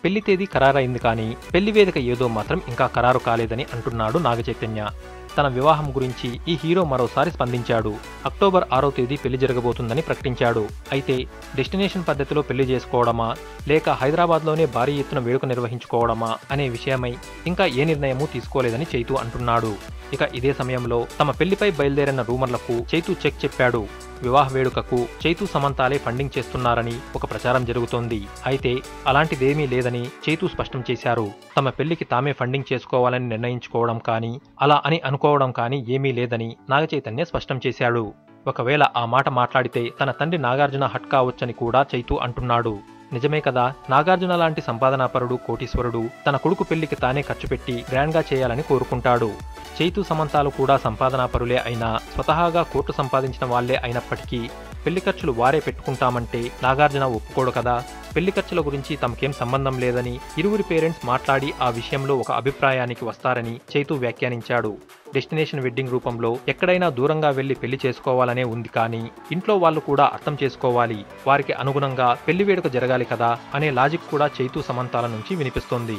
పెళ్లి తేదీ ఖరారైంది కానీ పెళ్లి వేదిక ఏదో మాత్రం ఇంకా ఖరారు కాలేదని అంటున్నాడు నాగచైతన్య. తన వివాహం గురించి ఈ హీరో మరోసారి స్పందించాడు. అక్టోబర్ 6వ తేదీ పెళ్లి జరగబోతుందని ప్రకటించాడు. అయితే డెస్టినేషన్ పద్ధతిలో పెళ్లి చేసుకోవడమా లేక హైదరాబాద్లోనే భారీ ఎత్తున వేడుక నిర్వహించుకోవడమా అనే విషయమై ఇంకా ఏ నిర్ణయమూ తీసుకోలేదని చైతూ అంటున్నాడు. ఇక ఇదే సమయంలో తమ పెళ్లిపై బయలుదేరిన రూమర్లకు చైతూ చెక్ చెప్పాడు. వివాహ వేడుకకు చైతూ సమంతాలే ఫండింగ్ చేస్తున్నారని ఒక ప్రచారం జరుగుతోంది. అయితే అలాంటిదేమీ లేదని చైతూ స్పష్టం చేశారు. తమ పెళ్లికి తామే ఫండింగ్ చేసుకోవాలని నిర్ణయించుకోవడం కానీ అలా అని అనుకోవడం కానీ ఏమీ లేదని నాగచైతన్య స్పష్టం చేశాడు. ఒకవేళ ఆ మాట మాట్లాడితే తన తండ్రి నాగార్జున హట్ కావచ్చని కూడా చైతూ అంటున్నాడు. నిజమే కదా, నాగార్జున లాంటి సంపాదనాపరుడు కోటీశ్వరుడు తన కొడుకు పెళ్లికి తానే ఖర్చు పెట్టి గ్రాండ్ గా చేయాలని కోరుకుంటాడు. చైతూ సమంతాలు కూడా సంపాదనాపరులే అయినా స్వతహాగా కోట్లు సంపాదించిన వాళ్లే అయినప్పటికీ పెళ్లి ఖర్చులు వారే పెట్టుకుంటామంటే నాగార్జున ఒప్పుకోడు కదా. పెళ్లి ఖర్చుల గురించి తమకేం సంబంధం లేదని ఇరువురి పేరెంట్స్ మాట్లాడి ఆ విషయంలో ఒక అభిప్రాయానికి వస్తారని చైతూ వ్యాఖ్యానించాడు. డెస్టినేషన్ వెడ్డింగ్ రూపంలో ఎక్కడైనా దూరంగా వెళ్లి పెళ్లి చేసుకోవాలనే ఉంది కానీ ఇంట్లో వాళ్ళు కూడా అర్థం చేసుకోవాలి, వారికి అనుగుణంగా పెళ్లి వేడుక జరగాలి కదా అనే లాజిక్ కూడా చైతూ సమంతాల నుంచి వినిపిస్తోంది.